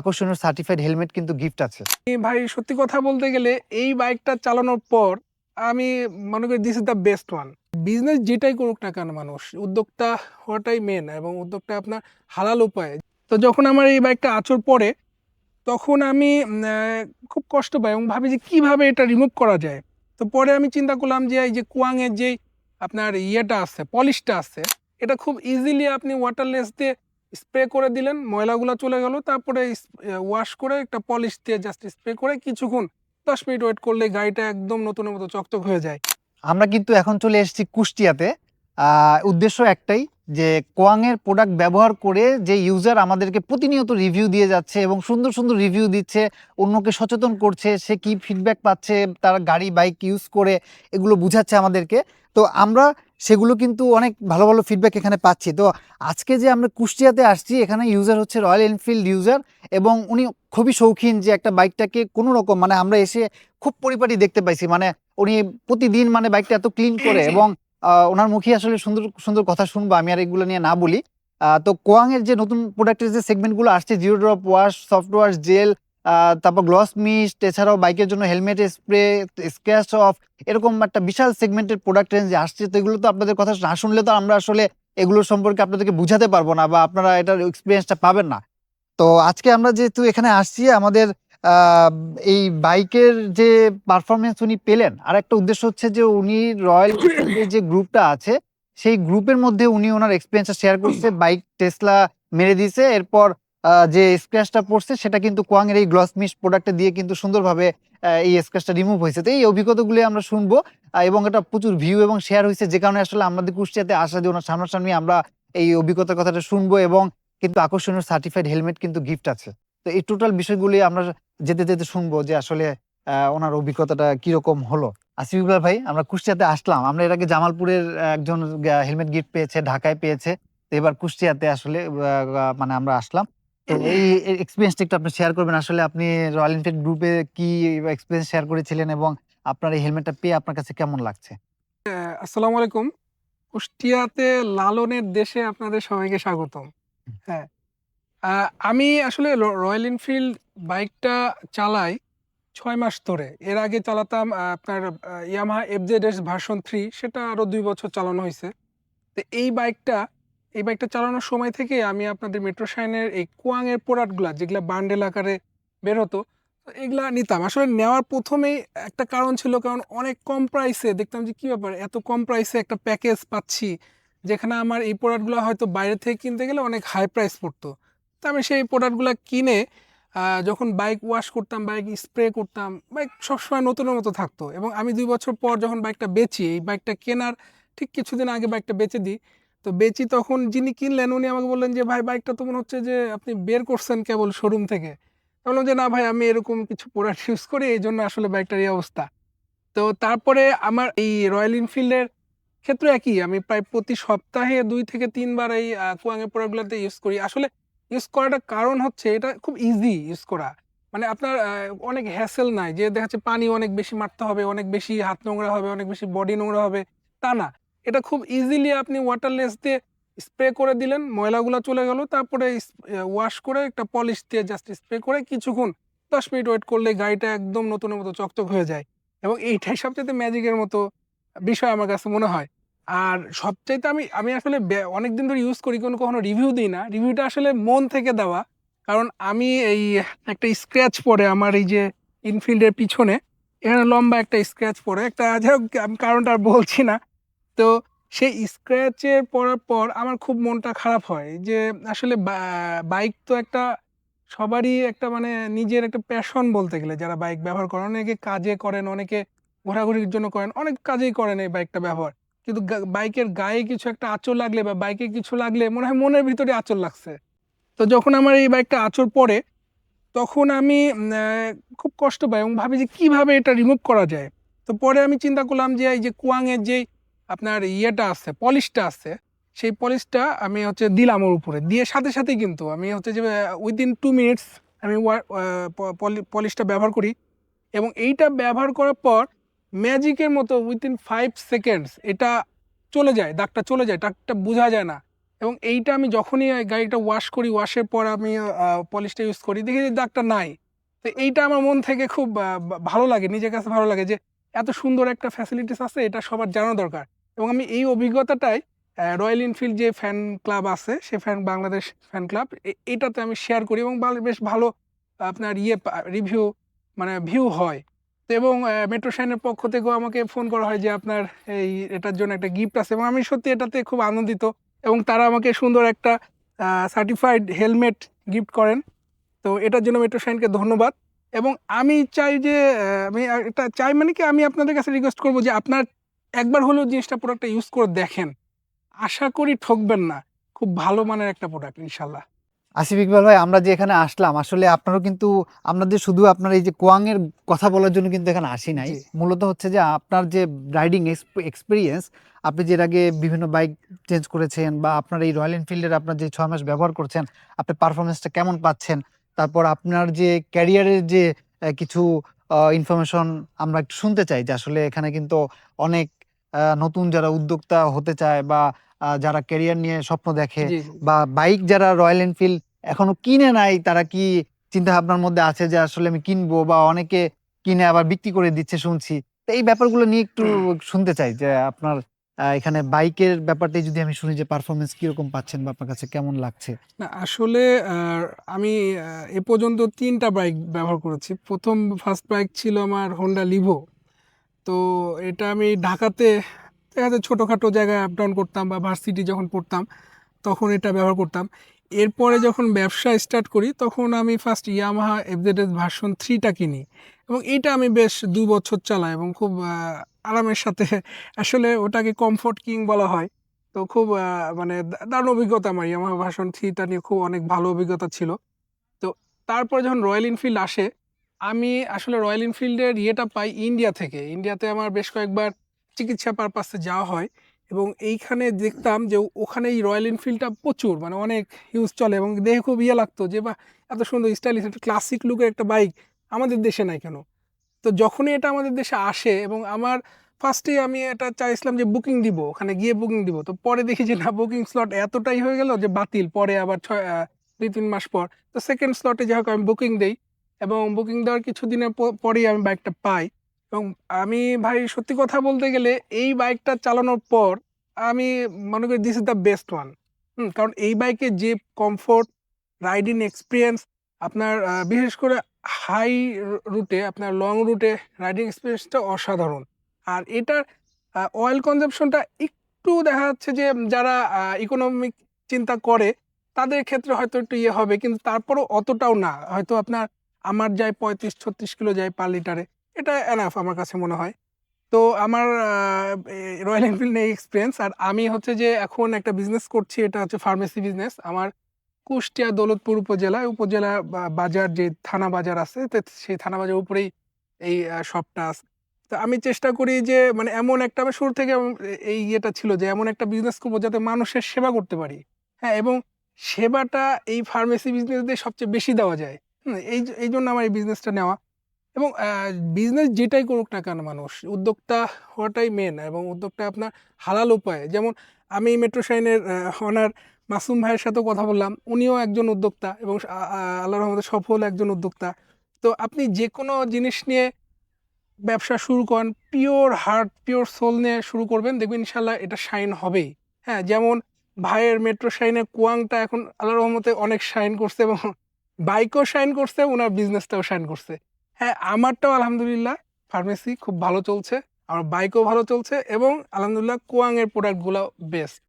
আকর্ষণীয় certified helmet কিন্তু gift আছে। ভাই সত্যি কথা বলতে গেলে এই বাইকটা চালানোর পর আমি মনে করি this is the best one. Business যেটাই করুক না কেন মানুষ উদ্যোক্তা হওয়াটাই মেন, এবং উদ্যোগটা আপনার হালাল উপায়ে। তো যখন আমার এই বাইকটা আঁচড় পড়ে তখন আমি খুব কষ্ট পাই এবং ভাবি যে কিভাবে এটা রিমুভ করা যায়। তো পরে আমি চিন্তা করলাম যে এই যে কুয়াংয়ের যেই আপনার ইয়েটা আছে, পলিশটা আছে, এটা খুব ইজিলি আপনি ওয়াটারলেস দিয়ে স্প্রে করে দিলেন, ময়লাগুলো চলে গেল। তারপরে ওয়াশ করে একটা পলিশ দিয়ে জাস্ট স্প্রে করে কিছুক্ষণ 10 মিনিট ওয়েট করলে গাড়িটা একদম নতুনের মতো চকচক হয়ে যায়। আমরা কিন্তু এখন চলে এসেছি কুষ্টিয়াতে। উদ্দেশ্য একটাই, যে কোয়াংয়ের প্রোডাক্ট ব্যবহার করে যে ইউজার আমাদেরকে প্রতিনিয়ত রিভিউ দিয়ে যাচ্ছে এবং সুন্দর সুন্দর রিভিউ দিচ্ছে, অন্যকে সচেতন করছে, সে কি ফিডব্যাক পাচ্ছে তার গাড়ি বাইক ইউজ করে, এগুলো বুঝাচ্ছে আমাদেরকে। তো আমরা সেগুলো কিন্তু অনেক ভালো ভালো ফিডব্যাক এখানে পাচ্ছি। তো আজকে যে আমরা কুষ্টিয়াতে আসছি, এখানে ইউজার হচ্ছে রয়্যাল এনফিল্ড ইউজার, এবং উনি খুবই শৌখিন যে একটা বাইকটাকে কোনো রকম, মানে আমরা এসে খুব পরিপাটি দেখতে পাইছি, মানে উনি প্রতিদিন মানে বাইকটা এত ক্লিন করে, এবং ওনার মুখে আসলে সুন্দর সুন্দর কথা শুনবো, আমি আর এগুলো নিয়ে না বলি। তো কোয়াং এর যে নতুন প্রোডাক্টের যে সেগমেন্টগুলো আসছে, zero drop wash, soft wash gel, তারপর গ্লস মিস্ট, এছাড়াও বাইকের জন্য হেলমেট স্প্রে, স্ক্র্যাচ অফ, এরকম একটা বিশাল সেগমেন্টের প্রোডাক্ট রেঞ্জ আসছে। তো এগুলো তো আপনাদের কথা না শুনলে তো আমরা আসলে এগুলোর সম্পর্কে আপনাদেরকে বুঝাতে পারবো না, বা আপনারা এটার এক্সপিরিয়েন্সটা পাবেন না। তো আজকে আমরা যেহেতু এখানে আসছি, আমাদের আহ, এই বাইকের যে পারফরমেন্স উনি পেলেন, আর একটা উদ্দেশ্য হচ্ছে যে উনি রয়্যাল এনফিল্ডের যে গ্রুপটা আছে সেই গ্রুপের মধ্যে উনি ওনার এক্সপিরিয়েন্সটা শেয়ার করছে। বাইক টেসলা মেরে দিয়েছে, এরপর যে স্ক্র্যাচটা পড়ছে সেটা কিন্তু কোয়াং এর এই গ্লস মিস্ট প্রোডাক্টটা দিয়ে কিন্তু সুন্দরভাবে এই স্ক্র্যাচটা রিমুভ হয়েছে। তো এই অভিজ্ঞতাগুলো আমরা শুনবো, এবং এটা প্রচুর ভিউ এবং শেয়ার হয়েছে, যে কারণে আসলে আমাদের কুষ্টিয়াতে আসা, যে ওনার সামনাসামনি আমরা এই অভিজ্ঞতার কথাটা শুনবো, এবং কিন্তু আকর্ষণীয় সার্টিফাইড হেলমেট কিন্তু গিফট আছে। তো এই টোটাল বিষয়গুলি আমরা যেতে যেতে শুনবো, যে আসলে ওনার অভিজ্ঞতাটা কিরকম হলো। আসিফ ইকবাল ভাই, আমরা কুষ্টিয়াতে আসলাম, আমরা এর আগে জামালপুরের একজন হেলমেট গিফট পেয়েছে, ঢাকায় পেয়েছে, তো এবার কুষ্টিয়াতে আসলে মানে আমরা আসলাম। তো এই এক্সপিরিয়েন্সটা একটু আপনি শেয়ার করবেন, আসলে আপনি রয়্যাল এনফিল্ড গ্রুপে কি এক্সপিরিয়েন্স শেয়ার করেছিলেন, এবং আপনার এই হেলমেটটা পেয়ে আপনার কাছে কেমন লাগছে? আসসালামু আলাইকুম। কুষ্টিয়াতে লালনের দেশে আপনাদের সবাইকে স্বাগতম। হ্যাঁ, আমি আসলে রয়্যাল এনফিল্ড বাইকটা চালাই 6 মাস ধরে। এর আগে চালাতাম আপনার ইয়ামাহা এফজেডএস ভার্সন 3, সেটা আরো 2 বছর চালানো হয়েছে। তো এই বাইকটা চালানোর সময় থেকে আমি আপনাদের মেট্রো শাইনের এই কুয়াং এর প্রোডাক্টগুলা, যেগুলা বান্ডেল আকারে বের হতো, তো এগুলা নিতাম। আসলে নেওয়ার প্রথমেই একটা কারণ ছিল, কারণ অনেক কম প্রাইসে দেখতাম যে কি ব্যাপার, এত কম প্রাইসে একটা প্যাকেজ পাচ্ছি, যেখানে আমার এই প্রোডাক্টগুলো হয়তো বাইরে থেকে কিনতে গেলে অনেক হাই প্রাইস পড়তো। তো আমি সেই প্রোডাক্টগুলো কিনে যখন বাইক ওয়াশ করতাম, বাইক স্প্রে করতাম, বাইক সবসময় নতুনের মতো থাকতো। এবং আমি 2 বছর পর যখন বাইকটা বেচি, এই বাইকটা কেনার ঠিক কিছুদিন আগে বাইকটা বেচে দিই। তো বেচি, তখন যিনি কিনলেন উনি আমাকে বললেন যে ভাই, বাইকটা তো মনে হচ্ছে যে আপনি বের করছেন কেবল শোরুম থেকে। বললাম যে না ভাই, আমি এরকম কিছু প্রোডাক্ট ইউজ করি, এই জন্য আসলে বাইকটার এই অবস্থা। তো তারপরে আমার এই রয়্যাল এনফিল্ডের ক্ষেত্রে একই, আমি প্রায় প্রতি সপ্তাহে 2 থেকে 3 বার এই কুয়াংয়ের প্রোডাক্টগুলোতে ইউজ করি। আসলে ইউজ করাটার কারণ হচ্ছে এটা খুব ইজি ইউজ করা। মানে আপনার অনেক হ্যাসেল নাই যে দেখা যাচ্ছে পানি অনেক বেশি মারতে হবে, অনেক বেশি হাত নোংরা হবে, অনেক বেশি বডি নোংরা হবে, তা না। এটা খুব ইজিলি আপনি ওয়াটারলেস দিয়ে স্প্রে করে দিলেন, ময়লাগুলো চলে গেল। তারপরে ওয়াশ করে একটা পলিশ দিয়ে জাস্ট স্প্রে করে কিছুক্ষণ 10 মিনিট ওয়েট করলে গাড়িটা একদম নতুনের মতো চকচক হয়ে যায়। এবং এইটাই সবচেয়ে ম্যাজিকের মতো বিষয় আমার কাছে মনে হয়। আর সবচাইতে আমি আমি আসলে অনেকদিন ধরে ইউজ করি, কখনো রিভিউ দিই না। রিভিউটা আসলে মন থেকে দেওয়া। কারণ আমি এই একটা স্ক্র্যাচ পড়ে আমার এই যে ইনফিল্ডের পিছনে, এখানে লম্বা একটা স্ক্র্যাচ পড়ে, একটা যাই হোক আমি কারণটা আর বলছি না। তো সেই স্ক্র্যাচের পড়ার পর আমার খুব মনটা খারাপ হয় যে আসলে বাইক তো একটা সবারই একটা মানে নিজের একটা প্যাশন বলতে গেলে। যারা বাইক ব্যবহার করেন, অনেকে কাজে করেন, অনেকে ঘোরাঘুরির জন্য করেন, অনেক কাজেই করেন এই বাইকটা ব্যবহার। কিন্তু বাইকের গায়ে কিছু একটা আঁচড় লাগলে বা বাইকে কিছু লাগলে মনে হয় মনের ভিতরে আঁচড় লাগছে। তো যখন আমার এই বাইকটা আঁচড় পড়ে তখন আমি খুব কষ্ট পাই এবং ভাবি যে কিভাবে এটা রিমুভ করা যায়। তো পরে আমি চিন্তা করলাম যে এই যে কুয়াংয়ের যেই আপনার ইয়েটা আছে, পলিশটা আছে, সেই পলিশটা আমি হচ্ছে দিলাম ওর উপরে, দিয়ে সাথে সাথেই কিন্তু আমি হচ্ছে যে উইদিন 2 মিনিটস আমি পলিশটা ব্যবহার করি। এবং এইটা ব্যবহার করার পর ম্যাজিকের মতো উইদিন 5 সেকেন্ডস এটা চলে যায়, দাগটা চলে যায়, দাগটা বোঝা যায় না। এবং এইটা আমি যখনই গাড়িটা ওয়াশ করি, ওয়াশের পর আমি পলিশটা ইউজ করি, দেখি যে দাগটা নাই। তো এইটা আমার মন থেকে খুব ভালো লাগে, নিজের কাছে ভালো লাগে যে এত সুন্দর একটা ফ্যাসিলিটিস আছে, এটা সবার জানা দরকার। এবং আমি এই অভিজ্ঞতাটাই রয়্যাল এনফিল্ড যে ফ্যান ক্লাব আছে, সে বাংলাদেশ ফ্যান ক্লাব, এইটাতে আমি শেয়ার করি এবং বেশ ভালো আপনার রিভিউ মানে ভিউ হয়। তো এবং মেট্রো শাইনের পক্ষ থেকেও আমাকে ফোন করা হয় যে আপনার এটার জন্য একটা গিফট আছে, এবং আমি সত্যি এটাতে খুব আনন্দিত। এবং তারা আমাকে সুন্দর একটা সার্টিফাইড হেলমেট গিফট করেন। তো এটার জন্য মেট্রো শাইনকে ধন্যবাদ। এবং আমি চাই যে আমি এটা চাই মানে কি, আমি আপনাদের কাছে রিকোয়েস্ট করবো যে আপনার একবার হলেও জিনিসটা, প্রোডাক্টটা ইউজ করে দেখেন, আশা করি ঠকবেন না। খুব ভালো মানের একটা প্রোডাক্ট ইনশাল্লাহ। আসিফ ইকবাল ভাই, আমরা যে এখানে আসলাম আসলে আপনারও কিন্তু, আমরা যে শুধু আপনার এই যে কোয়াং এর কথা বলার জন্য কিন্তু এখানে আসি নাই। জি। মূলত হচ্ছে যে আপনার যে রাইডিং এক্সপিরিয়েন্স, আপনি যে এর আগে বিভিন্ন বাইক চেঞ্জ করেছেন বা আপনার এই রয়্যাল এনফিল্ডের আপনার যে 6 মাস ব্যবহার করছেন, আপনি পারফরমেন্সটা কেমন পাচ্ছেন, তারপর আপনার যে ক্যারিয়ারের যে কিছু ইনফরমেশন আমরা একটু শুনতে চাই, যে আসলে এখানে কিন্তু অনেক নতুন যারা উদ্যোক্তা হতে চায় বা যারা ক্যারিয়ার নিয়ে স্বপ্ন দেখে জি, জি। বা বাইক যারা রয়্যাল এনফিল্ড এখনো কিনে নাই, তারা কি চিন্তা ভাবনার মধ্যে আছে যে আসলে আমি কিনবো, বা অনেকে কিনে আবার বিক্রি করে দিচ্ছে শুনছি। তো এই ব্যাপারগুলো নিয়ে একটু শুনতে চাই, যে আপনার এখানে বাইকের ব্যাপারটাই যদি আমি শুনি, যে পারফরমেন্স কিরকম পাচ্ছেন বা আপনার কাছে কেমন লাগছে। না আসলে আমি এ পর্যন্ত ৩টা বাইক ব্যবহার করেছি। ফার্স্ট বাইক ছিল আমার হোন্ডা লিভো। তো এটা আমি ঢাকাতে দেখা যাচ্ছে ছোটোখাটো জায়গায় আপ ডাউন করতাম, বা ভার্সিটি যখন পড়তাম তখন এটা ব্যবহার করতাম। এরপরে যখন ব্যবসা স্টার্ট করি, তখন আমি ফার্স্ট ইয়ামাহা এফজেডএস ভার্সন 3টা কিনি, এবং এইটা আমি বেশ 2 বছর চালাই এবং খুব আরামের সাথে। আসলে ওটাকে কমফোর্ট কিং বলা হয়। তো খুব মানে দারুণ অভিজ্ঞতা আমার, ইয়ামাহা ভার্সন 3টা নিয়ে খুব অনেক ভালো অভিজ্ঞতা ছিল। তো তারপরে যখন রয়্যাল এনফিল্ড আসে, আমি আসলে রয়্যাল এনফিল্ডের ইয়েটা পাই ইন্ডিয়া থেকে। ইন্ডিয়াতে আমার বেশ কয়েকবার চিকিৎসা পারপাসে যাওয়া হয়, এবং এইখানে দেখতাম যে ওখানে এই রয়্যাল এনফিল্ডটা প্রচুর, মানে অনেক ইউজ চলে, এবং দেখে খুব ইয়ে লাগতো যে বাহ, এত সুন্দর স্টাইলিশ একটা ক্লাসিক লুকের একটা বাইক আমাদের দেশে নাই কেন। তো যখনই এটা আমাদের দেশে আসে, এবং আমার ফার্স্টেই আমি এটা চাইছিলাম যে বুকিং দিব, ওখানে গিয়ে বুকিং দিব, তো পরে দেখি যে না, বুকিং স্লট এতটাই হয়ে গেল যে বাতিল। পরে আবার 2-3 মাস পর, তো সেকেন্ড স্লটে যাই হোক আমি বুকিং দেই, এবং বুকিং দেওয়ার কিছুদিনের পরেই আমি বাইকটা পাই। এবং আমি ভাই সত্যি কথা বলতে গেলে, এই বাইকটা চালানোর পর আমি মনে করি this is the best one. কারণ এই বাইকে যে কমফোর্ট, রাইডিং এক্সপিরিয়েন্স, আপনার বিশেষ করে হাই রুটে, আপনার লং রুটে রাইডিং এক্সপিরিয়েন্সটা অসাধারণ। আর এটার অয়েল কনজাম্পশনটা একটু দেখা যাচ্ছে যে যারা ইকোনমিক চিন্তা করে তাদের ক্ষেত্রে হয়তো একটু ইয়ে হবে, কিন্তু তারপরও অতটাও না। হয়তো আপনার আমার যায় 35-36 কিলো যায় পার লিটারে, এটা এনাফ আমার কাছে মনে হয়। তো আমার রয়্যাল এনফিল্ড নিয়ে এক্সপিরিয়েন্স। আর আমি হচ্ছে যে এখন একটা বিজনেস করছি, এটা হচ্ছে ফার্মেসি বিজনেস। আমার কুষ্টিয়া দৌলতপুর উপজেলা বাজার, যে থানা বাজার আছে, তো সেই থানা বাজার উপরেই এই শপটা আছে। তো আমি চেষ্টা করি যে মানে এমন একটা, আমি শুরু থেকে এই ইয়েটা ছিল যে এমন একটা বিজনেস করবো যাতে মানুষের সেবা করতে পারি। হ্যাঁ, এবং সেবাটা এই ফার্মেসি বিজনেস দিয়ে সবচেয়ে বেশি দেওয়া যায়। এই জন্য আমার এই বিজনেসটা নেওয়া। এবং বিজনেস যেটাই করুক না কেন, মানুষ উদ্যোক্তা হওয়াটাই মেন, এবং উদ্যোগটা আপনার হালাল উপায়ে। যেমন আমি মেট্রো শাইনের ওনার মাসুম ভাইয়ের সাথেও কথা বললাম, উনিও একজন উদ্যোক্তা, এবং আল্লাহর রহমতে সফল একজন উদ্যোক্তা। তো আপনি যে কোনো জিনিস নিয়ে ব্যবসা শুরু করেন, পিওর হার্ট, পিওর সোল নিয়ে শুরু করবেন, দেখবেন ইনশাল্লাহ এটা শাইন হবেই। হ্যাঁ, যেমন ভাইয়ের মেট্রো শাইনের কুয়াংটা এখন আল্লাহর রহমতে অনেক শাইন করছে, এবং বাইকও শাইন করছে, ওনার বিজনেসটাও শাইন করছে। হ্যাঁ, আমারটাও আলহামদুলিল্লাহ ফার্মেসি খুব ভালো চলছে, আমার বাইকও ভালো চলছে, এবং আলহামদুলিল্লাহ কুয়াংয়ের প্রোডাক্টগুলো বেস্ট।